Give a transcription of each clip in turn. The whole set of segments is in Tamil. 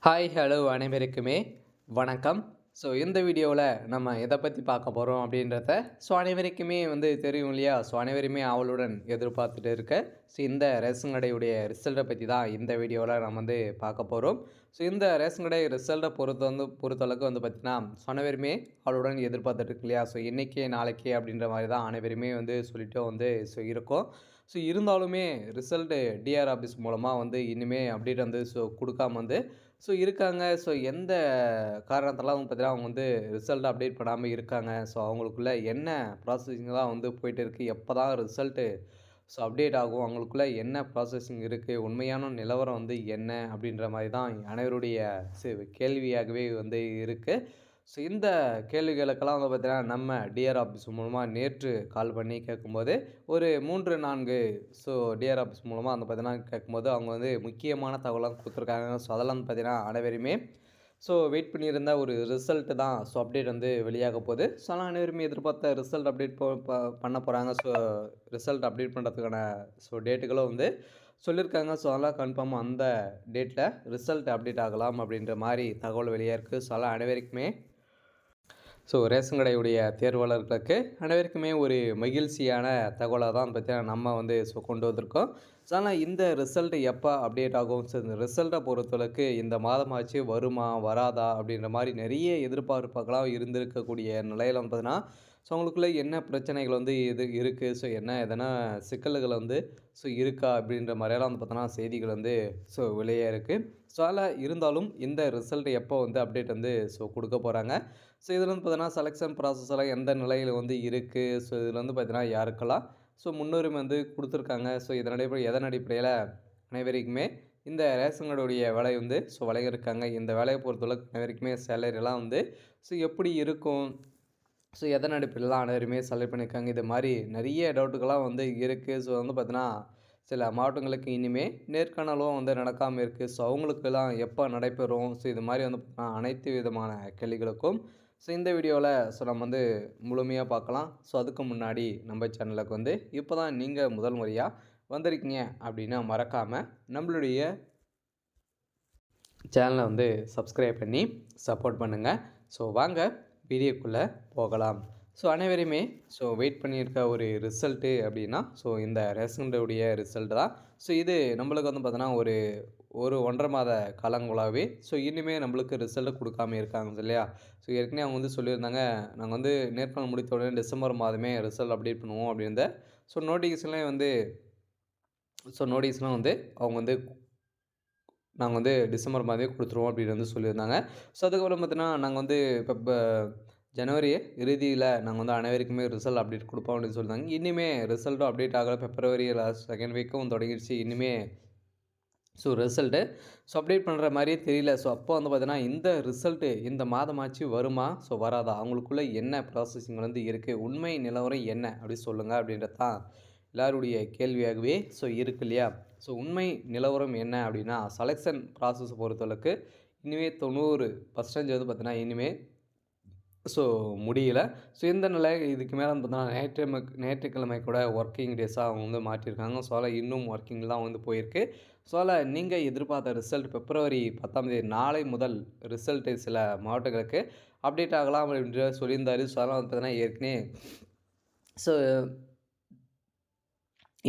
ஹாய் ஹலோ அனைவருக்குமே வணக்கம். இந்த வீடியோவில் நம்ம எதை பற்றி பார்க்க போகிறோம் அப்படின்றத அனைவருக்குமே தெரியும் இல்லையா? அனைவருமே ஆவலுடன் எதிர்பார்த்துட்டு இருக்க இந்த ரேஷன் கடையுடைய ரிசல்ட்டை பற்றி தான் இந்த வீடியோவில் நம்ம பார்க்க போகிறோம். இந்த ரேஷன் கடை ரிசல்ட்டை பொறுத்தளவுக்கு பார்த்திங்கன்னா அனைவருமே ஆவலுடன் எதிர்பார்த்துட்டு இருக்கு இல்லையா? இன்றைக்கி நாளைக்கு அப்படின்ற மாதிரி தான் அனைவருமே சொல்லிட்டு இருக்கோம். இருந்தாலுமே ரிசல்ட்டு டிஆர் ஆஃபீஸ் மூலமாக இனிமே அப்டேட் கொடுக்காம இருக்காங்க. எந்த காரணத்தால பார்த்தீங்கன்னா, அவங்க ரிசல்ட் அப்டேட் பண்ணாம இருக்காங்க. அவங்களுக்குள்ள என்ன ப்ராசஸிங் தான் போயிட்டு இருக்கு. எப்பதான் ரிசல்ட்டு அப்டேட் ஆகும். அவங்களுக்குள்ள என்ன ப்ராசஸிங் இருக்கு. உண்மையான நிலவரம் என்ன அப்படின்ற மாரி தான் அனைவருடைய கேள்வியாகவே இருக்கு. இந்த கேள்விகளுக்கெல்லாம் பார்த்தீங்கன்னா, நம்ம டிஆர் ஆஃபீஸ் மூலமா நேற்று கால் பண்ணி கேட்கும்போது, ஒரு 3, 4 டிஆர் ஆஃபீஸ் மூலமா பார்த்தீங்கன்னா கேட்கும்போது, அவங்க முக்கியமான தகவலாம் குடுத்துருக்காங்க. அதெல்லாம் பார்த்தீங்கன்னா, அனைவருமே வெயிட் பண்ணியிருந்த ஒரு ரிசல்ட் தான் அப்டேட் வெளியாக போகுது. அதெல்லாம் அனைவருமே எதிர்பார்த்த ரிசல்ட் அப்டேட் பண்ண போறாங்க. ரிசல்ட் அப்டேட் பண்ணுறதுக்கான டேட்டுகளும் சொல்லியிருக்காங்க. அதெல்லாம் கன்ஃபார்மா அந்த டேட்ல ரிசல்ட் அப்டேட் ஆகலாம் அப்படின்ற மாரி தகவல் வெளியா இருக்கு. அதெல்லாம் அனைவருக்குமே ரேஷன் கடையுடைய தேர்வாளர்களுக்கு அனைவருக்குமே ஒரு மகிழ்ச்சியான தகவலாக தான் பார்த்தீங்கன்னா நம்ம கொண்டு வந்திருக்கோம். ஆனால் இந்த ரிசல்ட் எப்போ அப்டேட் ஆகும்? இந்த ரிசல்ட்டை பொறுத்தளவுக்கு இந்த மாதமாச்சு வருமா வராதா அப்படின்ற மாதிரி நிறைய எதிர்பார்ப்புகளாக இருந்திருக்கக்கூடிய நிலையில் பார்த்தீங்கன்னா அவங்களுக்குள்ள என்ன பிரச்சனைகள் இது இருக்குது, என்ன எதனா சிக்கல்கள் இருக்கா அப்படின்ற மாதிரியெல்லாம் பார்த்தோன்னா செய்திகள் வெளியே இருக்குது. அதில் இருந்தாலும் இந்த ரிசல்ட் எப்போ அப்டேட் கொடுக்க போகிறாங்க. இதில் பார்த்தீங்கன்னா செலெக்ஷன் ப்ராசஸ் எல்லாம் எந்த நிலையில் இருக்குது. இதில் பார்த்தீங்கன்னா யாருக்கெல்லாம் முன்னுரிமை கொடுத்துருக்காங்க. எதன் அடிப்படையில் அனைவருக்குமே இந்த ரேஷன் கார்டுடைய வேலை வழங்கியிருக்காங்க. இந்த வேலையை பொறுத்தளவுக்கு அனைவருக்குமே சேலரிலாம் எப்படி இருக்கும், எதன் அடிப்படையில் அனைவருமே செலக்ட் பண்ணியிருக்காங்க. இது மாதிரி நிறைய டவுட்டுகள்லாம் இருக்குது. பார்த்தீங்கன்னா சில மாவட்டங்களுக்கு இனிமே நேர்காணலும் நடக்காமல் இருக்குது. அவங்களுக்கெல்லாம் எப்போ நடைபெறும். இது மாதிரி அனைத்து விதமான கேள்விகளுக்கும் இந்த வீடியோவில் நம்ம முழுமையாக பார்க்கலாம். அதுக்கு முன்னாடி நம்ம சேனலுக்கு இப்போ தான் நீங்கள் முதல் முறையாக வந்திருக்கீங்க அப்படின்னா மறக்காமல் நம்மளுடைய சேனலை சப்ஸ்கிரைப் பண்ணி சப்போர்ட் பண்ணுங்கள். வாங்க வீடியோக்குள்ளே போகலாம். அனைவருமே வெயிட் பண்ணியிருக்க ஒரு ரிசல்ட்டு அப்படின்னா இந்த ரேஷனுடைய ரிசல்ட் தான். இது நம்மளுக்கு பார்த்தோன்னா ஒரு 1.5 மாத காலங்களாகவே இனிமே நம்மளுக்கு ரிசல்ட் கொடுக்காம இருக்காங்க இல்லையா? ஏற்கனவே அவங்க சொல்லியிருந்தாங்க, நாங்கள் நேர்காணல் முடித்த உடனே டிசம்பர் மாதமே ரிசல்ட் அப்டேட் பண்ணுவோம் அப்படின்ற நோட்டிஃபிகேஷன்லேயே நோட்டீஸ்லாம் அவங்க நாங்கள் டிசம்பர் மாதமே கொடுத்துருவோம் அப்படின்னு சொல்லியிருந்தாங்க. அதுக்கப்புறம் பார்த்தீங்கன்னா நாங்கள் இப்போ ஜனவரி இறுதியில் நாங்கள் அனைவருக்குமே ரிசல்ட் அப்டேட் கொடுப்போம் அப்படின்னு சொல்லியிருந்தாங்க. இனிமே ரிசல்ட்டும் அப்டேட் ஆகலை. பிப்ரவரி லாஸ்ட் செகண்ட் வீக்கும் தொடங்கிடுச்சு. இனிமே ரிசல்ட்டு அப்டேட் பண்ணுற மாதிரியே தெரியல. அப்போ பார்த்தீங்கன்னா இந்த ரிசல்ட்டு இந்த மாதமாச்சு வருமா? வராதா? அவங்களுக்குள்ள என்ன ப்ராசஸிங் இருக்குது? உண்மை நிலவரம் என்ன அப்படி சொல்லுங்கள் அப்படின்றது தான் எல்லாருடைய கேள்வியாகவே இருக்கு இல்லையா? உண்மை நிலவரம் என்ன அப்படின்னா செலெக்ஷன் ப்ராசஸ் பொறுத்தளவுக்கு இனிமே 90% பார்த்தீங்கன்னா இனிமே முடியல. இந்த நிலை இதுக்கு மேலே பார்த்தீங்கன்னா ஞாயிற்றுக்கிழமை கூட ஒர்க்கிங் டேஸாக அவங்க மாற்றியிருக்காங்க. அதில் இன்னும் ஒர்க்கிங் தான் போயிருக்கு. அதில் நீங்கள் எதிர்பார்த்த ரிசல்ட் பிப்ரவரி 10ஆம் தேதி நாளை முதல் ரிசல்ட்டு சில மாவட்டங்களுக்கு அப்டேட் ஆகலாம் அப்படின்ற சொல்லியிருந்தார். அதெல்லாம் பார்த்தீங்கன்னா ஏற்கனவே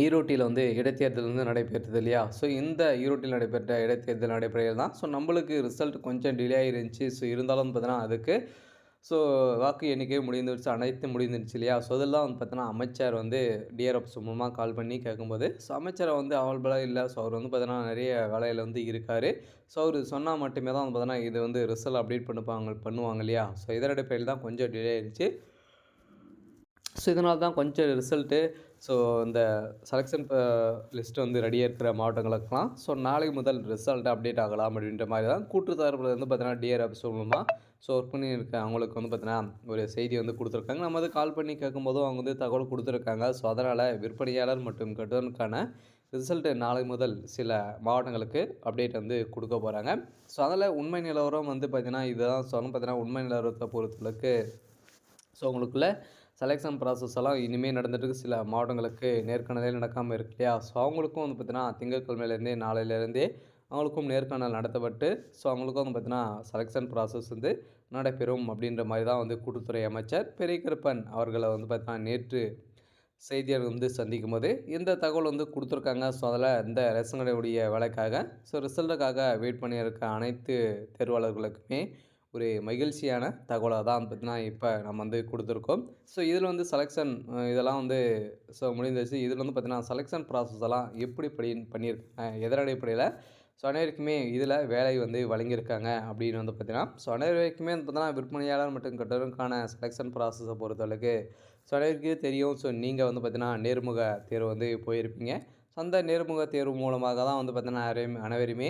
ஈரோட்டில் இடைத்தேர்தல் நடைபெற்றது இல்லையா? இந்த ஈரோட்டில் நடைபெற்ற இடைத்தேர்தல் நடைபெறையில் தான் நம்மளுக்கு ரிசல்ட் கொஞ்சம் டிலே ஆகிருந்துச்சு. இருந்தாலும் பார்த்தீங்கன்னா அதுக்கு வாக்கு எண்ணிக்கை முடிந்துருச்சு. அனைத்தும் முடிந்துருச்சு இல்லையா? இதெல்லாம் பார்த்தீங்கன்னா அமைச்சர் டிஆர்எஃப் மூலமாக கால் பண்ணி கேட்கும்போது அமைச்சரை அவைலபிளாக இல்லை. அவர் பார்த்தீங்கன்னா நிறைய வேலையில் இருக்கார். அவர் சொன்னால் மட்டுமே தான் பார்த்தீங்கன்னா இது ரிசல்ட் அப்டேட் பண்ணுவாங்க இல்லையா? இதன் அடிப்படையில் தான் கொஞ்சம் டிலே ஆயிடுச்சு. இதனால தான் கொஞ்சம் ரிசல்ட்டு இந்த செலெக்ஷன் லிஸ்ட்டு ரெடியாக இருக்கிற மாவட்டங்களுக்கெல்லாம் நாளை முதல் ரிசல்ட் அப்டேட் ஆகலாம் அப்படின்ற மாதிரி தான் கூட்டுத்தரப்பில் பார்த்தீங்கன்னா டிஆர் ஆஃபீஸ் மூலமாக ஒர்க் பண்ணியிருக்க அவங்களுக்கு பார்த்தீங்கன்னா ஒரு செய்தி கொடுத்துருக்காங்க. நம்ம கால் பண்ணி கேட்கும்போதும் அவங்க தகவல் கொடுத்துருக்காங்க. அதனால் விற்பனையாளர் மற்றும் கட்டணக்கான ரிசல்ட்டு நாளை முதல் சில மாவட்டங்களுக்கு அப்டேட் கொடுக்க போகிறாங்க. அதில் உண்மை நிலவரம் பார்த்திங்கன்னா இதுதான் பார்த்தீங்கன்னா உண்மை நிலவரத்தை பொறுத்தளவுக்கு அவங்களுக்குள்ள செலெக்ஷன் ப்ராசஸ் எல்லாம் இனிமேல் நடந்துட்டு சில மாவட்டங்களுக்கு நேர்காணலே நடக்காமல் இருக்கு இல்லையா? அவங்களுக்கும் பார்த்தீங்கன்னா திங்கட்கிழமையிலேருந்தே நாளையிலேருந்தே அவங்களுக்கும் நேர்காணல் நடத்தப்பட்டு ஸோ அவங்களுக்கும் வந்து பார்த்திங்கன்னா செலெக்ஷன் ப்ராசஸ் வந்து நடைபெறும் அப்படின்ற மாதிரி தான் வந்து கூட்டுத்துறை அமைச்சர் பெரியகருப்பன் அவர்களை வந்து பார்த்திங்கன்னா நேற்று செய்தியாளர் வந்து சந்திக்கும் போது இந்த தகவல் வந்து கொடுத்துருக்காங்க. ஸோ அதில் இந்த ரேஷன் கடையுடைய வேலைக்காக ஸோ ரிசல்ட்டுக்காக வெயிட் பண்ணியிருக்க அனைத்து தேர்வாளர்களுக்குமே ஒரு மகிழ்ச்சியான தகவலாக தான் வந்து பார்த்திங்கன்னா இப்போ நம்ம வந்து கொடுத்துருக்கோம். ஸோ இதில் வந்து செலெக்ஷன் இதெல்லாம் வந்து ஸோ முடிஞ்சிருச்சு. இதில் வந்து பார்த்திங்கன்னா செலெக்ஷன் ப்ராசஸ் எல்லாம் எப்படி பண்ணியிருக்காங்க எதன் அடிப்படையில் ஸோ அனைவருக்குமே இதில் வேலை வந்து வழங்கியிருக்காங்க அப்படின்னு வந்து பார்த்திங்கன்னா ஸோ அனைவருக்குமே வந்து பார்த்திங்கன்னா விற்பனையாளர் மற்றும் கட்டருக்கான செலெக்ஷன் ப்ராசஸை பொறுத்தளவுக்கு ஸோ அனைவருக்கே தெரியும். ஸோ நீங்கள் வந்து பார்த்திங்கன்னா நேர்முக தேர்வு வந்து போயிருப்பீங்க. ஸோ அந்த நேர்முக தேர்வு மூலமாக தான் வந்து பார்த்திங்கன்னா அனைவருமே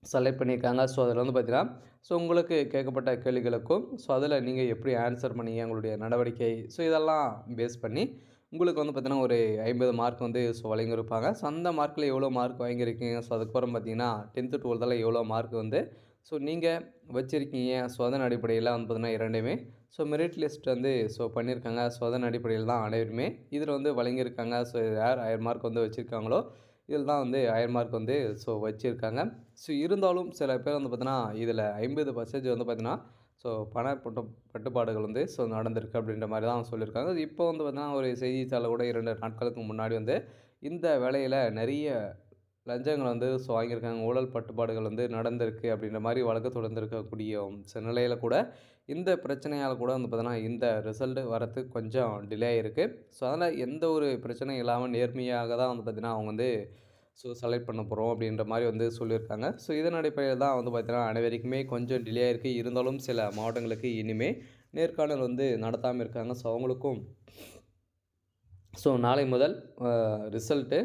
செலக்ட் பண்ணியிருக்காங்க. ஸோ அதில் வந்து பார்த்திங்கன்னா ஸோ உங்களுக்கு கேட்கப்பட்ட கேள்விகளுக்கும் ஸோ அதில் நீங்கள் எப்படி ஆன்சர் பண்ணீங்க உங்களுடைய நடவடிக்கை ஸோ இதெல்லாம் பேஸ் பண்ணி உங்களுக்கு வந்து பார்த்திங்கன்னா ஒரு 50 மார்க் வந்து ஸோ வழங்கியிருப்பாங்க. ஸோ அந்த மார்க்கில் எவ்வளோ மார்க் வாங்கியிருக்கீங்க ஸோ அதுக்கப்புறம் பார்த்திங்கன்னா 10th 12th எவ்வளோ மார்க் வந்து ஸோ நீங்கள் வச்சுருக்கீங்க ஸோ அதன் அடிப்படையில் வந்து பார்த்திங்கன்னா இரண்டுமே ஸோ மெரிட் லிஸ்ட் வந்து ஸோ பண்ணியிருக்காங்க. ஸோ அதன் அடிப்படையில் தான் அனைவருமே இதில் வந்து வழங்கியிருக்காங்க. ஸோ யார் 1000 மார்க் வந்து வச்சுருக்காங்களோ இதில் தான் வந்து 1000 மார்க் வந்து ஸோ வச்சுருக்காங்க. ஸோ இருந்தாலும் சில பேர் வந்து பார்த்திங்கன்னா இதில் 50% வந்து பார்த்திங்கன்னா ஸோ பட்டுப்பாடுகள் வந்து ஸோ நடந்திருக்கு அப்படின்ற மாதிரி தான் சொல்லியிருக்காங்க. இப்போ வந்து பார்த்திங்கன்னா ஒரு செய்தித்தாளில் கூட 2 நாட்களுக்கு முன்னாடி வந்து இந்த வேலையில் நிறைய லஞ்சங்கள் வந்து ஸோ வாங்கியிருக்காங்க. ஊழல் பட்டுப்பாடுகள் வந்து நடந்திருக்கு அப்படின்ற மாதிரி வழக்கு தொடர்ந்திருக்கக்கூடிய நிலையில் கூட இந்த பிரச்சனையால் கூட வந்து பார்த்தீங்கன்னா இந்த ரிசல்ட்டு வரத்துக்கு கொஞ்சம் டிலே ஆகிருக்கு. ஸோ அதனால் எந்த ஒரு பிரச்சனையும் இல்லாமல் நேர்மையாக தான் வந்து பார்த்திங்கன்னா அவங்க வந்து ஸோ செலக்ட் பண்ண போகிறோம் அப்படின்ற மாதிரி வந்து சொல்லியிருக்காங்க. ஸோ இதன் அடிப்படையில் தான் வந்து பார்த்திங்கன்னா அனைவருக்குமே கொஞ்சம் டிலே ஆகிருக்கு. இருந்தாலும் சில மாவட்டங்களுக்கு இனிமேல் நேர்காணல் வந்து நடத்தாமல் இருக்காங்க. ஸோ அவங்களுக்கும் ஸோ நாளை முதல் ரிசல்ட்டு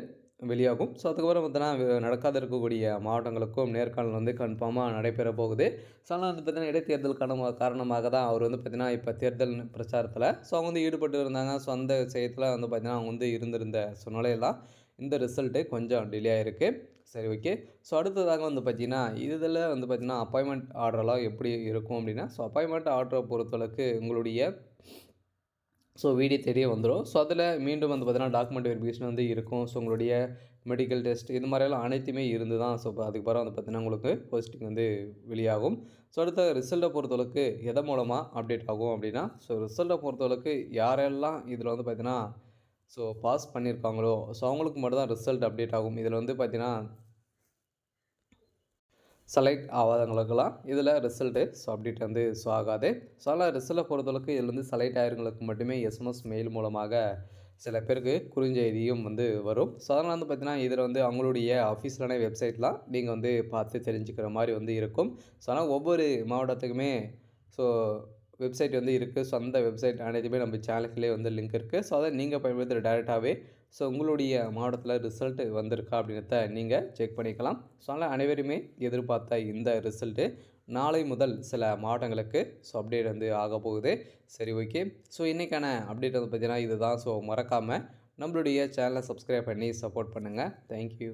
வெளியாகும். ஸோ அதுக்கப்புறம் பார்த்தீங்கன்னா நடக்காத இருக்கக்கூடிய மாவட்டங்களுக்கும் நேர்காணல் வந்து கன்ஃபார்மாக நடைபெற போகுது. ஸோ ஆனால் வந்து பார்த்திங்கன்னா இடைத்தேர்தல் காரணமாக தான் அவர் வந்து பார்த்திங்கன்னா இப்போ தேர்தல் பிரச்சாரத்தில் ஸோ அவங்க வந்து ஈடுபட்டு இருந்தாங்க. ஸோ அந்த விஷயத்தில் வந்து பார்த்திங்கன்னா அவங்க வந்து இருந்திருந்த சூழ்நிலையில் தான் இந்த ரிசல்ட்டு கொஞ்சம் டிலே ஆகிருக்கு. சரி, ஓகே. ஸோ அடுத்ததாக வந்து பார்த்திங்கன்னா இதில் வந்து பார்த்திங்கன்னா அப்பாயின்மெண்ட் ஆர்டரெலாம் எப்படி இருக்கும் அப்படின்னா ஸோ அப்பாயின்மெண்ட் ஆர்டரை பொறுத்தளவுக்கு உங்களுடைய ஸோ வீடியோ தெரிய வந்துடும். ஸோ அதில் மீண்டும் வந்து பார்த்திங்கன்னா டாக்குமெண்ட் வெரிஃபிகேஷன் வந்து இருக்கும். ஸோ உங்களுடைய மெடிக்கல் டெஸ்ட் இது மாதிரியெல்லாம் அனைத்துமே இருந்து தான் ஸோ அதுக்கப்புறம் வந்து பார்த்திங்கன்னா உங்களுக்கு போஸ்டிங் வந்து வெளியாகும். ஸோ அடுத்த ரிசல்ட்டை பொறுத்தளவுக்கு எதன் மூலமாக அப்டேட் ஆகும் அப்படின்னா ஸோ ரிசல்ட்டை பொறுத்தளவுக்கு யாரெல்லாம் இதில் வந்து பார்த்திங்கன்னா ஸோ பாஸ் பண்ணியிருக்காங்களோ ஸோ அவங்களுக்கு மட்டும் தான் ரிசல்ட் அப்டேட் ஆகும். இதில் வந்து பார்த்திங்கன்னா செலக்ட் ஆகாதவங்களுக்கெல்லாம் இதில் ரிசல்ட்டு ஸோ அப்டேட் வந்து ஸோ ஆகாது. ஸோ அதனால் ரிசல்ட்டை பொறுத்தளவுக்கு இதில் வந்து செலக்ட் ஆகிறவங்களுக்கு மட்டுமே எஸ்எம்எஸ் மெயில் மூலமாக சில பேருக்கு குறுஞ்செய்தியும் வந்து வரும். ஸோ அதனால் வந்து பார்த்திங்கன்னா இதில் வந்து அவங்களுடைய அஃபீஷியலான வெப்சைட்லாம் நீங்கள் வந்து பார்த்து தெரிஞ்சுக்கிற மாதிரி வந்து இருக்கும். ஸோ ஆனால் ஒவ்வொரு மாவட்டத்துக்குமே ஸோ வெப்சைட் வந்து இருக்குது. ஸோ அந்த வெப்சைட் அனைத்துமே நம்ம சேனலுக்குள்ளே வந்து லிங்க் இருக்குது. ஸோ அதை நீங்கள் பயன்படுத்துகிற டேரெக்டாகவே ஸோ உங்களுடைய மாவட்டத்தில் ரிசல்ட்டு வந்திருக்கா அப்படின்றத நீங்கள் செக் பண்ணிக்கலாம். ஸோ அதனால் அனைவருமே எதிர்பார்த்த இந்த ரிசல்ட்டு நாளை முதல் சில மாவட்டங்களுக்கு ஸோ அப்டேட் வந்து ஆக போகுது. சரி, ஓகே. ஸோ இன்றைக்கான அப்டேட் வந்து பார்த்திங்கன்னா இதுதான். ஸோ மறக்காமல் நம்மளுடைய சேனலை சப்ஸ்கிரைப் பண்ணி சப்போர்ட் பண்ணுங்கள். தேங்க்யூ.